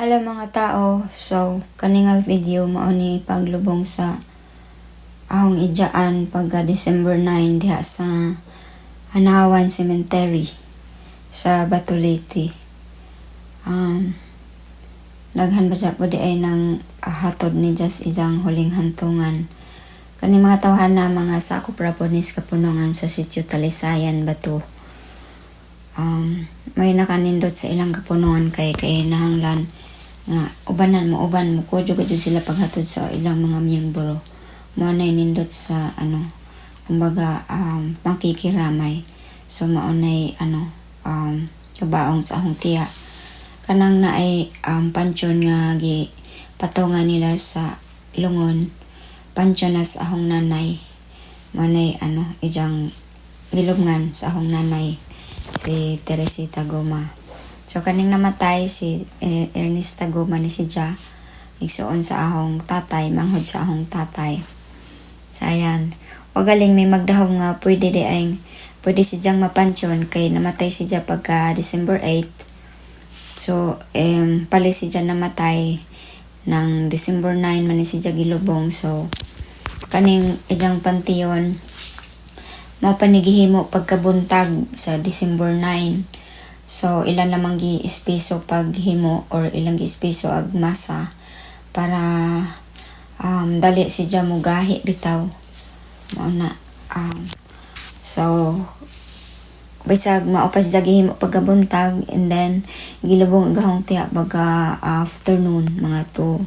Hello mga tao, so kaninga video mao ni paglubong sa ahong ijaan pagka December 9 diha sa Hanawan Cemetery sa Batuliti. Daghan ba siya po di ay nang hatod ni Just ijang huling hantungan. Kani mga tawhan na mga sakop ra po nis kapunungan sa sitio Talisayan Bato. May nakanindot sa ilang kapunungan kay nahanglan nga uban mo ko jud sila paghatod sa ilang mga miyembro mo na nindot sa kumbaga makikiramay, so mao nay kabaong sa ahong tiya kanang na ay pansyon nga gi patungan nila sa lungon, pansyon na sa ahong nanay mo nay ijang gilubngan sa ahong nanay si Teresita Goma. So kaning namatay si Ernesta Goma ni si Ja igsuon sa ahong tatay, manghod sa ahong tatay. So ayan, o galing may magdahom nga pwede si Jang mapansyon kay namatay si Ja pagka December 8. So pali si Ja namatay ng December 9 man ni si Ja gilubong. So kaning ijang pantiyon mao panigihimo pagkabuntag sa December 9. So, ilan namang gi-espeso paghimo or ilang gi-espeso ag masa para dali si Ja mugahi bitaw. Mauna. So, bisag maupas siya gihimo pagkabuntag and then gilubong agahong tiya baga afternoon mga 2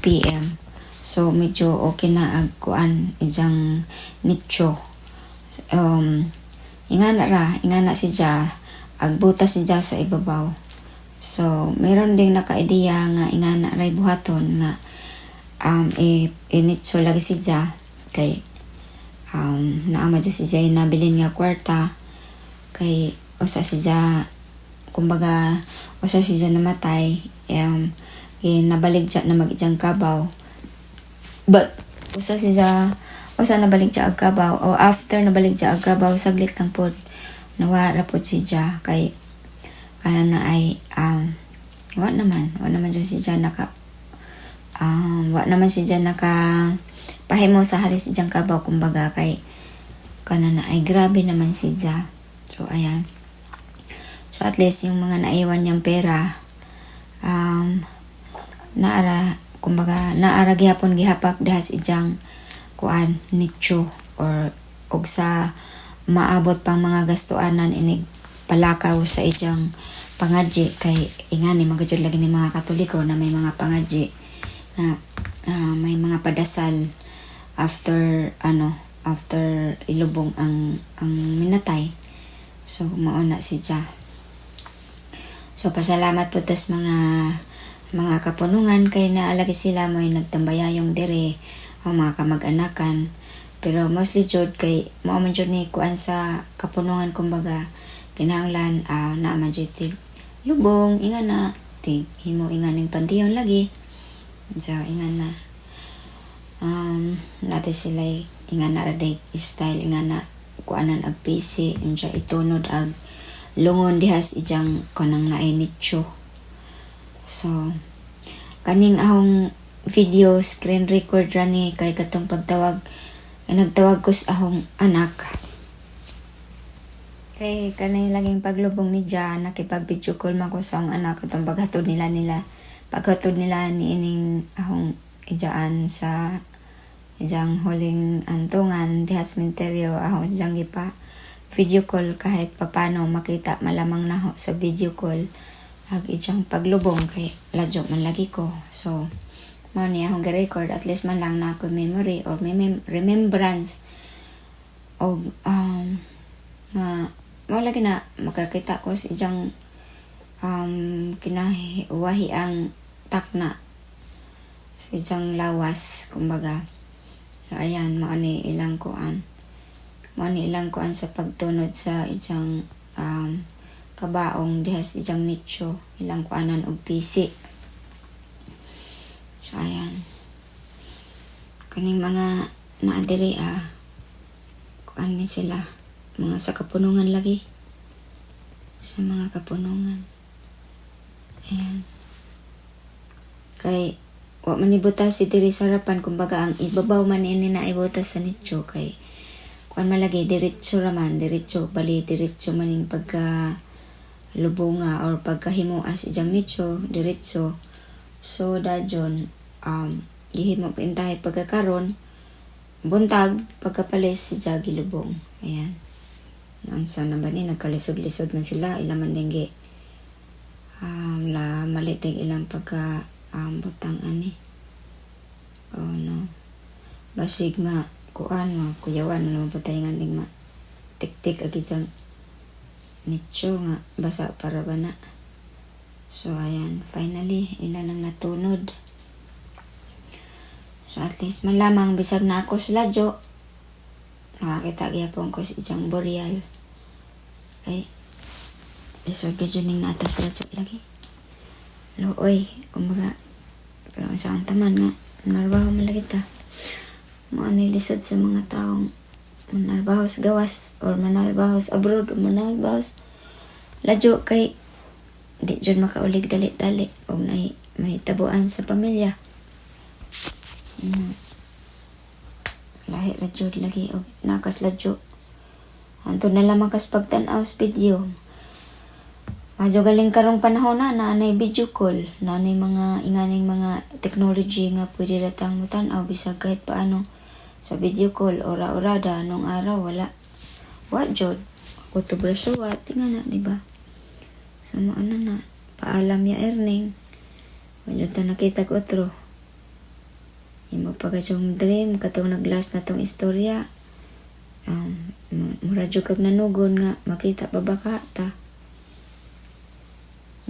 p.m. So, medyo okay na ag kuan ijang nicho. Ingana si Ja agbutas ni Ja sa ibabaw. So, meron ding naka-ideya nga ingana ray buhaton nga initso lagi si Ja kay naama dyan si Ja nabilin nga kwarta kay usa si Ja kumbaga usa si Ja namatay nabalig Ja na mag-ijang kabaw, but usa nabalig Ja ag kabaw o after nabalig Ja ag kabaw saglit lang pod nawara po si Ja kay kana na ay wa naman dyan si Ja naka wa naman si Ja naka pahimo sa halis ijang kabaw kumbaga kay kana na ay grabe naman si Ja. So ayan, so at least yung mga naiwan niyang pera naara gihapon gihapak dahas ijang kuan nicho or og sa maabot pang mga gastuanan inig palakaw sa ijang pangadji kay ingani magajud lagi ni mga Katoliko na may mga pangadji na may mga padasal after ilubong ang minatay. So mauna si Ja. So pasalamat po tas mga kapunungan kay naalagi sila mo'y nagtambayayong dire o mga kamag-anakan. Pero mostly jud kay mao man jud ni kuan sa kapunungan kumbaga kinahanglan naman jud tig lubong ingana tig himo inganing pantiyon lagi. So ingana natin sila ingana ra day style ingana kuanan ag PC unsa itunod ag lungon dihas ijang kanang naay nicho. So kaning ahong video screen record ra ni kay katong pagtawag nagtawag ko sa ahong anak kay kanay laging paglubong ni Ja nakipag-video call man ko sa ahong anak itong paghatod nila ni ining ahong ijaan sa ijang huling antungan dihas cemetery ahong ijang gipa video call kahit papano makita malamang naho sa video call ag ijang paglubong kay ladyo man lagi ko. So mao ni akong gi-record at least man lang na ako memory or remembrance o nga mao lagi na makakita ko sa ijang kinawahi ang takna sa ijang lawas kumbaga. So ayan mao ni ilang kuan sa pagtunod sa ijang kabaong dihas ijang nicho ilang kuanan og PC. So ayan, kaning mga naadiri kuan ni sila mga sa kapunungan lagi sa mga kapunungan. Ayan. Kay wa man ibutas si diri sa harapan, kumbaga ang ibabaw man ini na ibutas sa nicho kay kuan malagi diretso raman, diretso bali diretso maning pagka lubunga or pagkahimo as ijang nicho diretso. So dajon gihimo pintahay pagkakaron buntag pagkapalis si jagi lubong. Ayan. Nang sana ba ni nagkalisod-lisod man sila ila man dinggi la malit ilang pagka butang ani. Oh no. Basig nga kuan mo kuyawan mo patay nga ning ma tik-tik agi sang nicho nga basa para bana. So ayan, finally ilan ang natunod. So at least man lamang bisag na ako sa ladyo nakakita gyapon ko sa isang boreal. Ay lisod ka dyan yung natas ladyo lagi. Looy, kumbaga pero sa ang taman nga narbaho malagi ta mo anay lisod sa mga taong manarbaho sa gawas or manarbaho sa abroad o manarbaho sa ladyo kay di dyan makaulig dali-dali o may tabuan sa pamilya. Lahi ladyo lagi o nakas ladyo anto na lamang kas pagtanaw sa video. Medyo galing karong panahon na anay video call, na anay mga inganing mga technology nga pwede ratang mutanaw bisag kahit paano sa video call, ora-orada anong araw wala. What jud? Kuto braso wat tingana di ba? So mo na paalam ya earning. Wala ta nakita ko otro. Imo pa kayong dream katong naglas na tong istorya. Mura jud kag nanugon nga makita pa ba ka ta.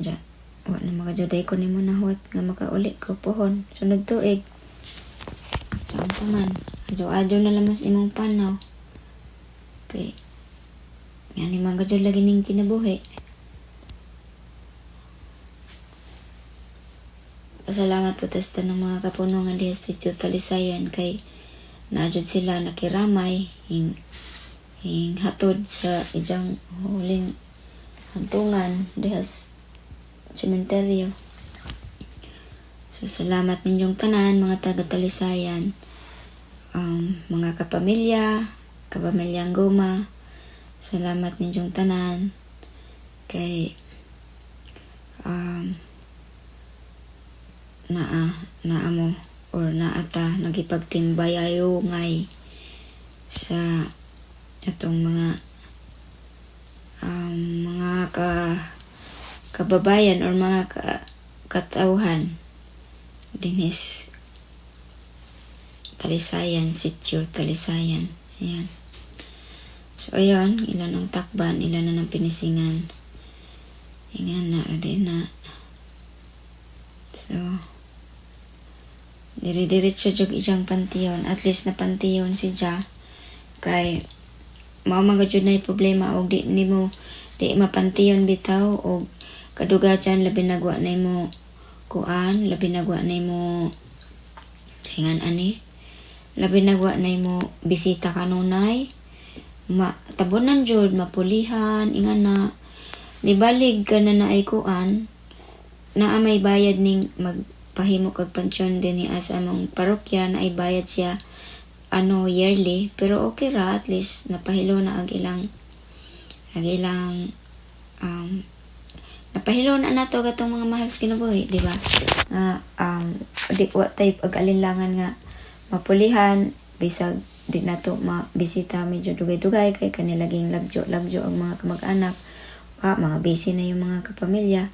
Ja, wa na makajuday ko nimo na huwat nga makauli ko pohon sunod tuig. Saan taman, adyo na lamas imong panaw. Okay. Yan ni mga lagi ning kinabuhi. Pasalamat po testa ng mga kapunungan di Institute Talisayan kay naadjud sila nakiramay hing hatod sa ijang huling hantungan dihas sementeryo. So salamat ninyong tanan mga taga Talisayan, mga kapamilyang Guma, salamat ninyong tanan kay naa mo or naata nagipagtimbay ayo ngay sa atong mga kababayan or mga katauhan dinis Talisayan, sitio Talisayan. Ayan. So ayun, ilan ang takban, ilan na ng pinisingan. Ingan na, rin na. So diri-diretso jug ijang pantiyon, at least na pantiyon si Ja kay mao man gud na problema og di mapantiyon bitaw og kadugajan labi nagwa na mo kuan, labi nagwa na mo singan ani, labi nagwa na mo bisita kanunay tabunan jud mapulihan ingan na nibalig ka na ay kuan na may bayad ning magpahimo kag pensyon din ni asa among parokya na ay bayad siya yearly, pero okay ra at least napahilo na ag ilang napahilo na nato gatong mga mahal sa kinabuhi, di ba? Di what type ag alinlangan nga mapulihan bisag di nato mabisita medyo dugay-dugay kay kanilaging lagjo ang mga kamag-anak mga busy na yung mga kapamilya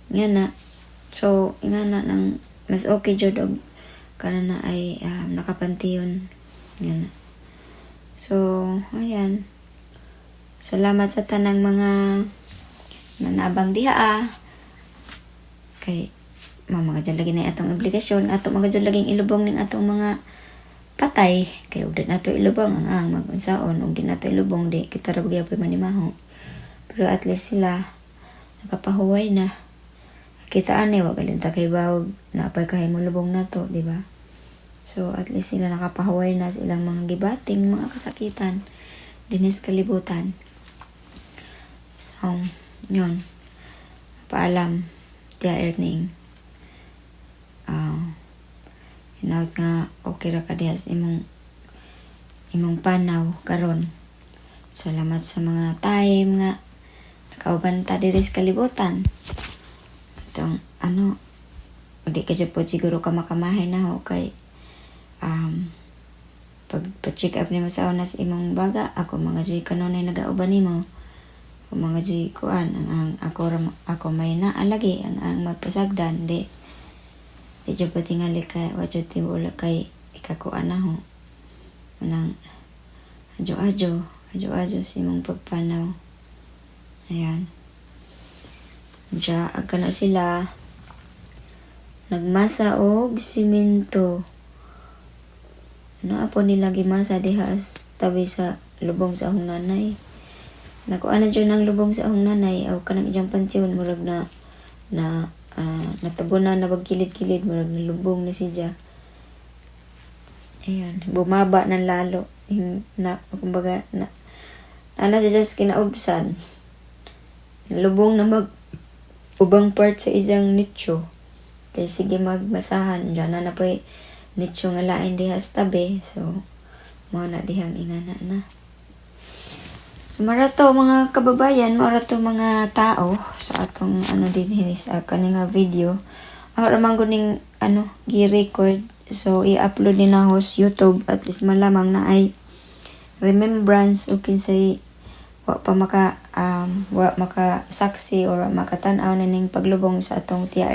nga na. So nga na nang mas okay jud og kana na ay nakapantiyon nga na. So ayan, salamat sa tanang mga nanabang diha kay mga dyan lagi na atong obligasyon ato mga dyan laging ilubong ning atong mga patay kay ug din nato ilubong ang magunsaon ug din nato ilubong di kita ra gyapon manimaho, pero at least sila nakapahuway na kita ani wa galinta kay bawog napay kahimo lubong nato, di ba? So at least sila nakapahuway na sa ilang mga gibating mga kasakitan dinis kalibutan. So yun, paalam tia earning. hinaut nga okay ra ka diha sa imong panaw karon. Salamat sa mga time nga nakauban ta diri sa kalibutan. Itong di ka dyan po siguro ka makamahay na ho kay pag-check up nimo sa una sa imong baga, ako mga joy kanunay nagauban nimo. Kung mga joy kuan ang ako may naalagi ang magpasagdan di dyan pa tingali kay wadyo tibula kay ikakuan na ho. Manang adyo sa imong pagpanaw. Ayan. Diya, agka na sila nagmasa og simento. Ano po nila gimasa diha tabi sa lubong sa ahong nanay. Nakuha na dyan ng lubong sa ahong nanay. Aw ka nang ijang pansyon. Murag natabunan na bagkilid-kilid. Murag na lubong na siya. Ayan. Bumaba ng lalo. Kumbaga, siya sa kinaubsan. Lubong na ubang part sa isang nicho. Kaya sige magmasahan. Diyan na po nicho nga lain diha sa tabi. So, mga na dihang ingana na. So, mara to mga kababayan, mara to mga tao sa atong din sa kaninga video. Ako naman kuning gi-record. So, i-upload din ako sa YouTube at least malamang na ay remembrance o kinsay wa makasaksi or makatanaw na ning paglubong sa atong tiya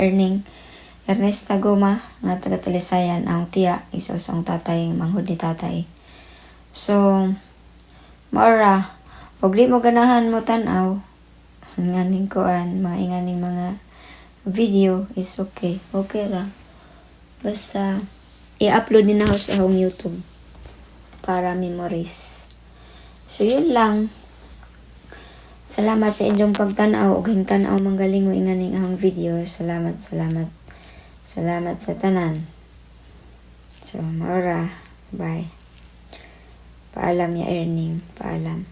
Ernesta Goma nga taga Talisayan ang tiya isusong tatay manghud ni tatay. So maura pag di mo ganahan mo tanaw nganing kuan mga inganing mga video is okay ra basta i-upload din ako sa akong YouTube para memories. So yun lang. Salamat sa inyong pagtanaw ug hingtanaw manggaling mo inganing ahong video. Salamat sa tanan. So maura, bye. Paalam ya earning, paalam.